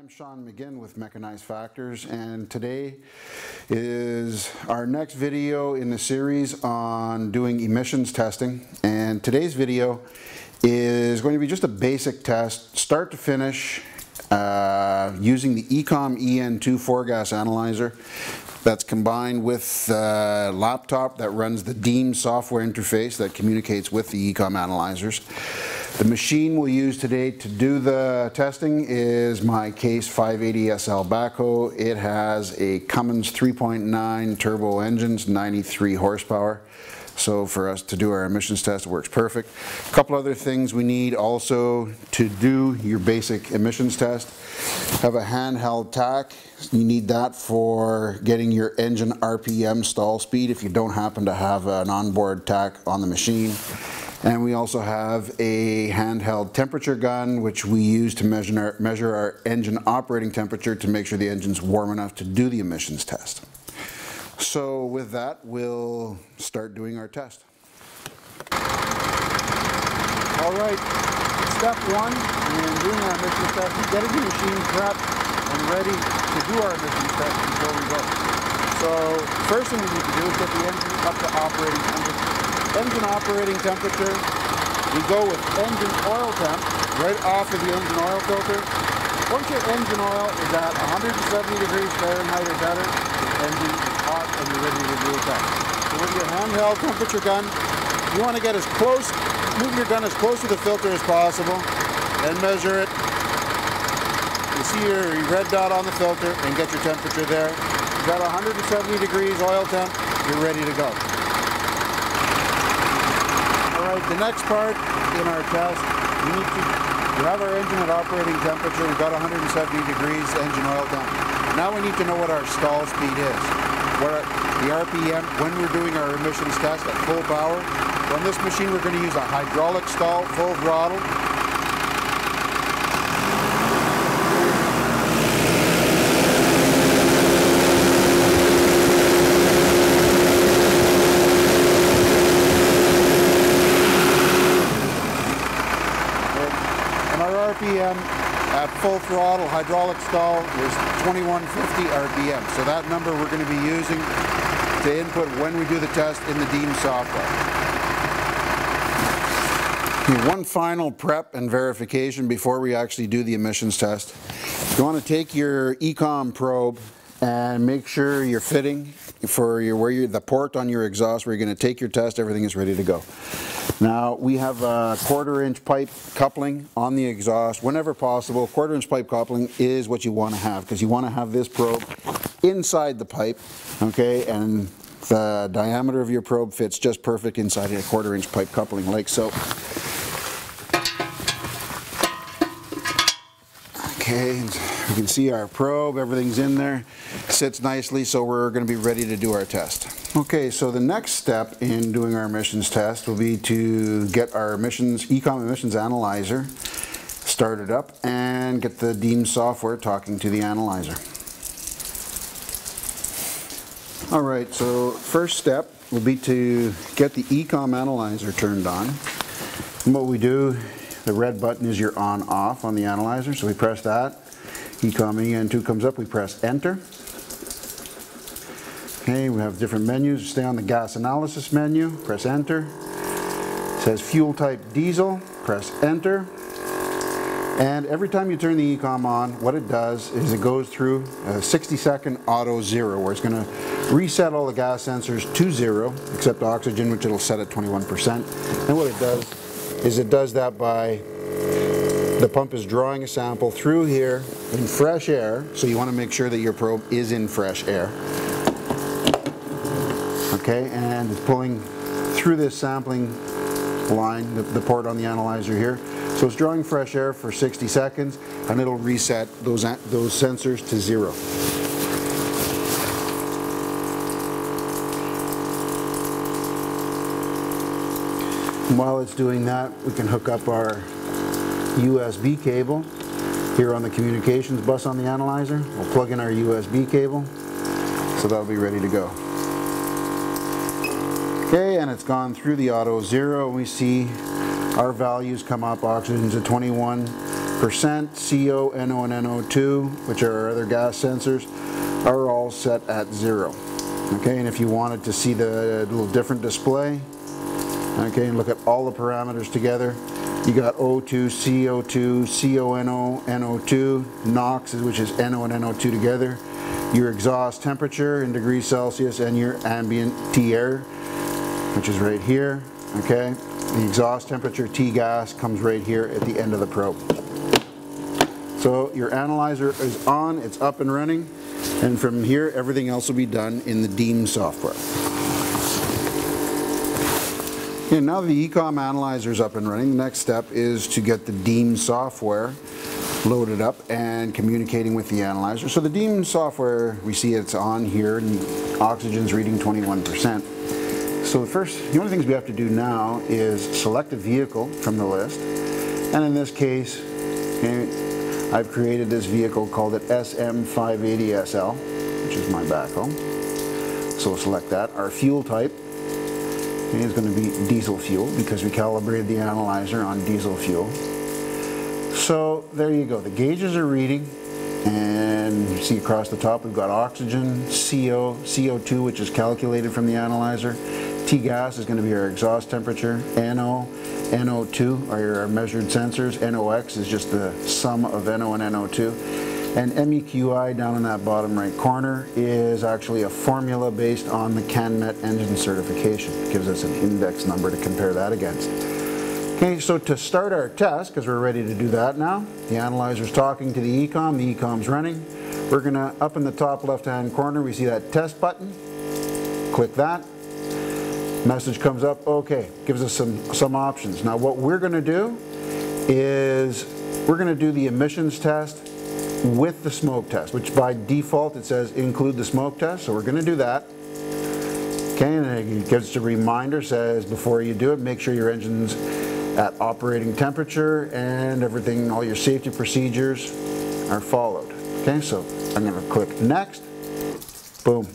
I'm Sean McGinn with Mechanized Factors, and today is our next video in the series on doing emissions testing. And today's video is going to be just a basic test, start to finish, using the Ecom EN2 4-gas analyzer that's combined with a laptop that runs the DEEM software interface that communicates with the Ecom analyzers. The machine we'll use today to do the testing is my Case 580 SL backhoe. It has a Cummins 3.9 turbo engines, 93 horsepower. So for us to do our emissions test, it works perfect. A couple other things we need also to do your basic emissions test. Have a handheld tach. You need that for getting your engine RPM stall speed if you don't happen to have an onboard tach on the machine. And we also have a handheld temperature gun, which we use to measure our engine operating temperature to make sure the engine's warm enough to do the emissions test. So with that, we'll start doing our test. All right, step one in doing our emissions test is getting the machine prepped and ready to do our emissions test before we go. So first thing we need to do is get the engine up to operating temperature. Engine operating temperature, we go with engine oil temp right off of the engine oil filter. Once your engine oil is at 170 degrees Fahrenheit or better, the engine is hot and you're ready to do a test. So with your handheld temperature gun, you want to get as close, move your gun as close to the filter as possible and measure it. You see your red dot on the filter and get your temperature there. You've got 170 degrees oil temp, you're ready to go. The next part in our test, we have our engine at operating temperature. We've got 170 degrees engine oil temp. Now we need to know what our stall speed is. What the RPM when we're doing our emissions test at full power. On this machine we're going to use a hydraulic stall, full throttle. RPM at full throttle hydraulic stall is 2150 RPM. So that number we're going to be using to input when we do the test in the DEEM software. One final prep and verification before we actually do the emissions test. You want to take your Ecom probe and make sure you're fitting for the port on your exhaust where you're going to take your test. Everything is ready to go. Now we have a 1/4 inch pipe coupling on the exhaust. Whenever possible, 1/4 inch pipe coupling is what you want to have because you want to have this probe inside the pipe, okay, and the diameter of your probe fits just perfect inside a 1/4 inch pipe coupling like so. Okay, you can see our probe, everything's in there, sits nicely, so we're going to be ready to do our test. Okay, so the next step in doing our emissions test will be to get our Ecom emissions analyzer started up and get the DEEM software talking to the analyzer. All right, so first step will be to get the Ecom analyzer turned on. And what we do, the red button is your on-off on the analyzer, so we press that. Ecom EN2 comes up, we press enter. Okay, we have different menus. Stay on the gas analysis menu, press enter. It says fuel type diesel, press enter. And every time you turn the Ecom on, what it does is it goes through a 60-second auto zero, where it's going to reset all the gas sensors to 0, except oxygen, which it'll set at 21%. And what it does is it does that by the pump is drawing a sample through here in fresh air, so you want to make sure that your probe is in fresh air. Okay, and it's pulling through this sampling line, the port on the analyzer here. So it's drawing fresh air for 60 seconds, and it'll reset those sensors to 0. And while it's doing that, we can hook up our USB cable here on the communications bus on the analyzer. We'll plug in our USB cable, so that'll be ready to go. Okay, and it's gone through the auto zero. We see our values come up. Oxygen's at 21, percent, CO, NO, and NO2, which are our other gas sensors, are all set at 0. Okay, and if you wanted to see the little different display, okay, and look at all the parameters together, you got O2, CO2, CONO, NO2, NOx, which is NO and NO2 together, your exhaust temperature in degrees Celsius, and your ambient T-air, which is right here. Okay, the exhaust temperature T-gas comes right here at the end of the probe. So your analyzer is on, it's up and running, and from here everything else will be done in the DEEM software. Okay, now the EECOM analyzer is up and running, the next step is to get the DEEM software loaded up and communicating with the analyzer. So the DEEM software, we see it's on here and oxygen's reading 21%. So the only things we have to do now is select a vehicle from the list, and in this case, okay, I've created this vehicle, called it SM580SL, which is my backhoe. So we'll select that. Our fuel type is going to be diesel fuel because we calibrated the analyzer on diesel fuel. So there you go. The gauges are reading, and you see across the top we've got oxygen, CO, CO2, which is calculated from the analyzer. T-gas is going to be our exhaust temperature. NO, NO2 are our measured sensors. NOx is just the sum of NO and NO2. And MEQI down in that bottom right corner is actually a formula based on the CANMET engine certification. It gives us an index number to compare that against. Okay, so to start our test, because we're ready to do that now, the analyzer's talking to the EECOM's running. We're gonna, up in the top left-hand corner, we see that test button. Click that. Message comes up, okay, gives us some options. Now what we're gonna do is, we're gonna do the emissions test with the smoke test, which by default it says include the smoke test, so we're going to do that. Okay, and it gives us a reminder, says before you do it, make sure your engine's at operating temperature and everything, all your safety procedures are followed. Okay, so I'm going to click next. Boom.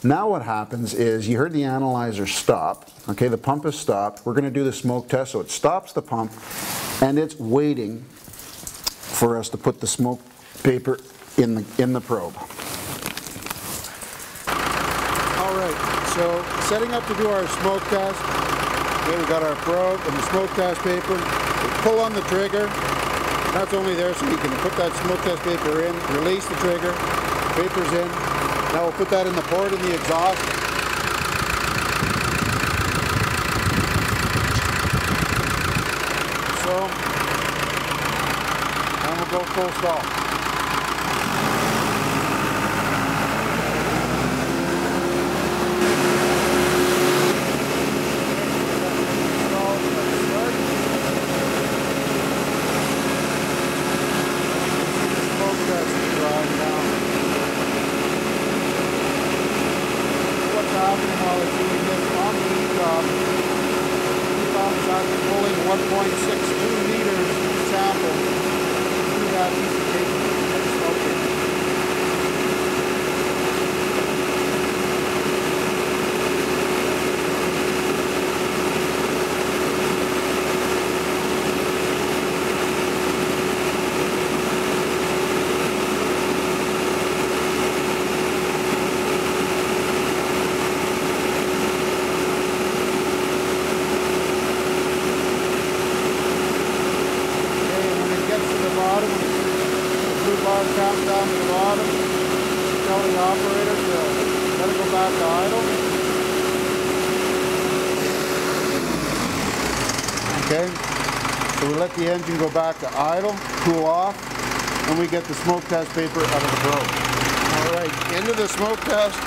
Now what happens is, you heard the analyzer stop. Okay, the pump is stopped. We're going to do the smoke test, so it stops the pump and it's waiting for us to put the smoke paper in the probe. All right, so setting up to do our smoke test. Okay, we got our probe and the smoke test paper. We pull on the trigger. That's only there so you can put that smoke test paper in, release the trigger, paper's in. Now we'll put that in the port in the exhaust. So, and we'll go full stall. Happening while it's doing this on the EECOM. EECOM is actually pulling 1.62 liters sample through that piece of paper and smoking. Comes down to the bottom, tell the operator to let it go back to idle. Okay, so we let the engine go back to idle, cool off, and we get the smoke test paper out of the probe. Alright, into the smoke test.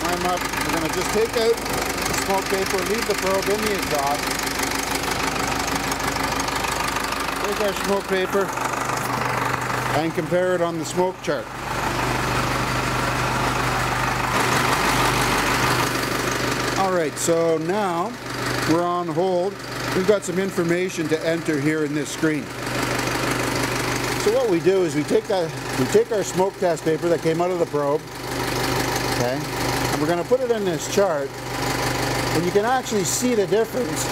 Climb up. We're going to just take out the smoke paper, leave the probe in the exhaust. Take our smoke paper and compare it on the smoke chart. Alright, so now we're on hold. We've got some information to enter here in this screen. So what we do is we take our smoke test paper that came out of the probe, okay, and we're going to put it in this chart, and you can actually see the difference.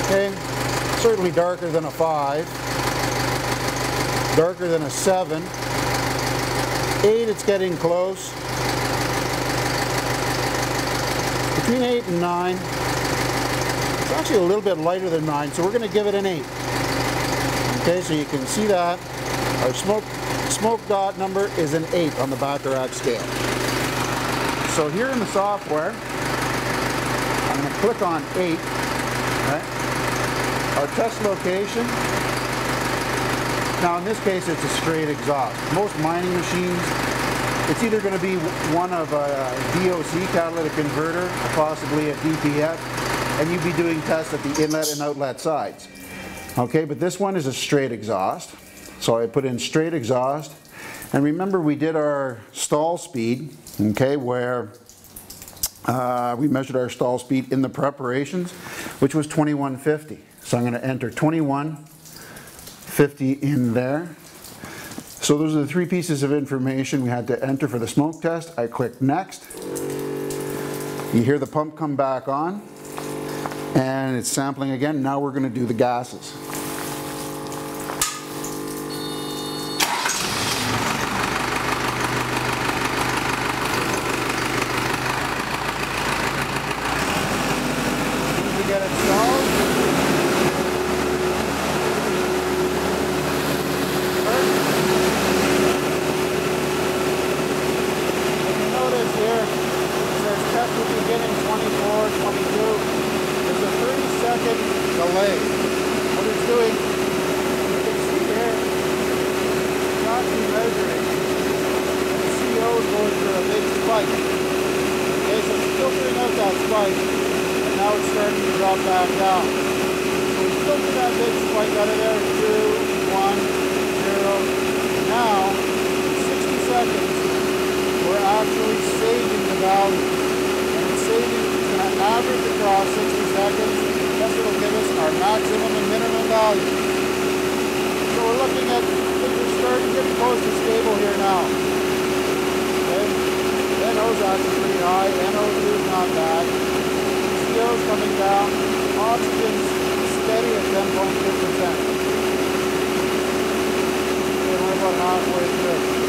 Okay, certainly darker than a 5. darker than a 7. 8, it's getting close. Between 8 and 9. It's actually a little bit lighter than 9, so we're going to give it an 8. Okay, so you can see that our smoke dot number is an 8 on the Bacharach scale. So here in the software, I'm going to click on 8. Right? Our test location. Now in this case it's a straight exhaust. Most mining machines, it's either going to be one of a DOC, catalytic converter, or possibly a DPF, and you'd be doing tests at the inlet and outlet sides. Okay, but this one is a straight exhaust. So I put in straight exhaust, and remember we did our stall speed, okay, where we measured our stall speed in the preparations, which was 2150. So I'm going to enter 2150 in there. So those are the 3 pieces of information we had to enter for the smoke test. I click next. You hear the pump come back on, and it's sampling again. Now we're going to do the gases. Delay. What it's doing, you can see here, it's actually measuring. And the CO is going through a big spike. Okay, so it's filtering out that spike, and now it's starting to drop back down. So we filter that big spike out of there, 2, 1, 0. Now, in 60 seconds, we're actually saving the value. And it's saving, it's going to average across 60 seconds. That's what will give us our maximum and minimum value. So we're looking at, we're starting to get close to stable here now. Okay? NO is actually pretty high. NO2 is not bad. CO is coming down. Oxygen's steady at 10.2%. Okay, we're about halfway through.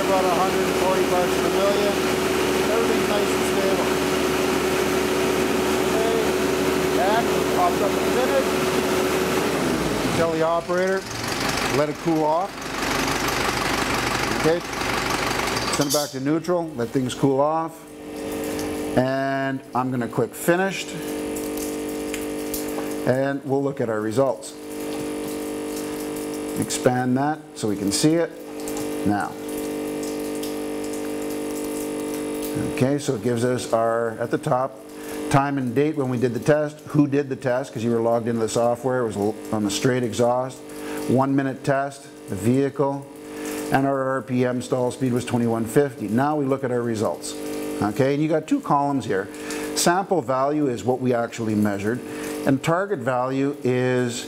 About 140 parts per million. Everything's nice and stable. Okay, and pops up the finish. Tell the operator, let it cool off. Okay, send it back to neutral, let things cool off. And I'm going to click finished. And we'll look at our results. Expand that so we can see it. Now. Okay, so it gives us our, at the top, time and date when we did the test, who did the test, because you were logged into the software, it was on the straight exhaust, 1 minute test, the vehicle, and our RPM stall speed was 2150. Now we look at our results. Okay, and you got 2 columns here. Sample value is what we actually measured, and target value is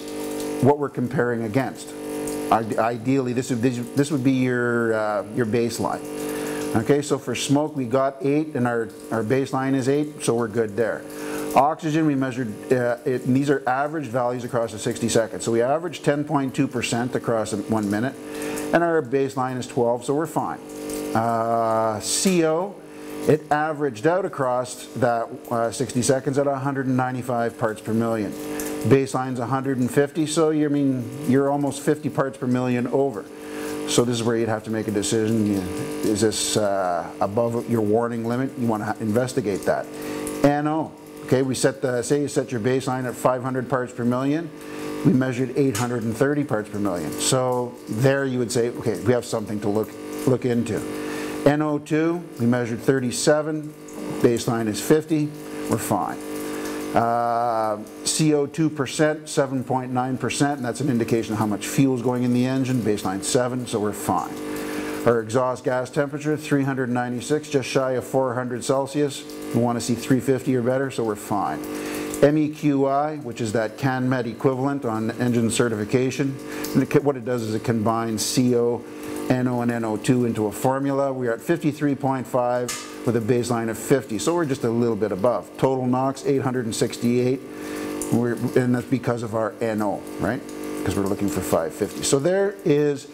what we're comparing against. Ideally, this would be your baseline. Okay, so for smoke we got 8 and our baseline is 8, so we're good there. Oxygen we measured, and these are average values across the 60 seconds. So we averaged 10.2% across 1 minute, and our baseline is 12, so we're fine. CO, it averaged out across that 60 seconds at 195 parts per million. Baseline's 150, so you're almost 50 parts per million over. So this is where you'd have to make a decision. Is this above your warning limit? You want to investigate that. NO, okay, we set say you set your baseline at 500 parts per million. We measured 830 parts per million. So there you would say, okay, we have something to look into. NO2, we measured 37. Baseline is 50. We're fine. CO2%, 7.9%, and that's an indication of how much fuel is going in the engine. Baseline 7, so we're fine. Our exhaust gas temperature, 396, just shy of 400 Celsius. We want to see 350 or better, so we're fine. MEQI, which is that CANMET equivalent on engine certification. And what it does is it combines CO, NO, and NO2 into a formula. We're at 53.5 with a baseline of 50, so we're just a little bit above. Total NOx, 868, and that's because of our NO, right? Because we're looking for 550. So there is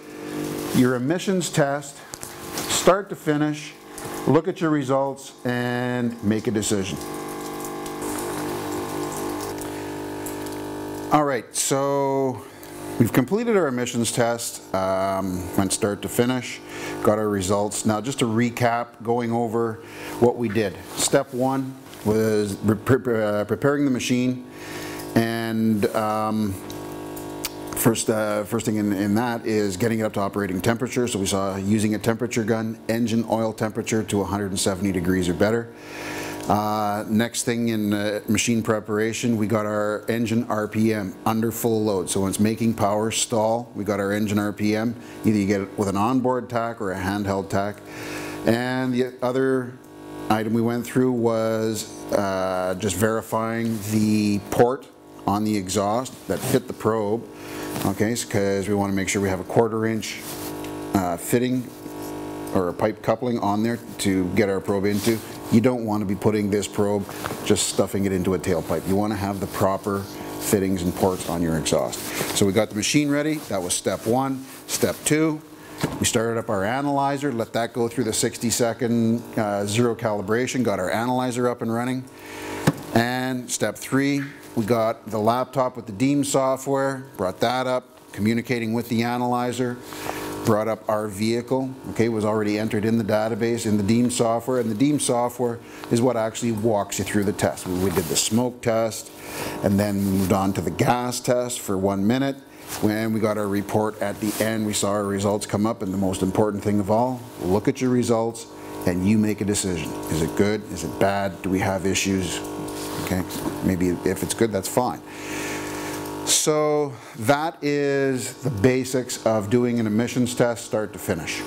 your emissions test, start to finish, look at your results, and make a decision. All right, so we've completed our emissions test, went start to finish, got our results. Now just to recap, going over what we did. Step one was preparing the machine, and first thing in that is getting it up to operating temperature. So we saw using a temperature gun, engine oil temperature to 170 degrees or better. Next thing in machine preparation, we got our engine RPM under full load. So when it's making power stall, we got our engine RPM. Either you get it with an onboard tach or a handheld tach. And the other item we went through was just verifying the port on the exhaust that fit the probe. Okay, because we want to make sure we have a 1/4 inch fitting or a pipe coupling on there to get our probe into. You don't want to be putting this probe, just stuffing it into a tailpipe. You want to have the proper fittings and ports on your exhaust. So we got the machine ready. That was step one. Step two, we started up our analyzer, let that go through the 60-second zero calibration, got our analyzer up and running. And step three, we got the laptop with the DEEM software, brought that up, communicating with the analyzer. Brought up our vehicle, okay, was already entered in the database in the DEEM software, and the DEEM software is what actually walks you through the test. We did the smoke test, and then moved on to the gas test for 1 minute. When we got our report at the end, we saw our results come up, and the most important thing of all, look at your results, and you make a decision. Is it good? Is it bad? Do we have issues? Okay, maybe if it's good, that's fine. So that is the basics of doing an emissions test start to finish.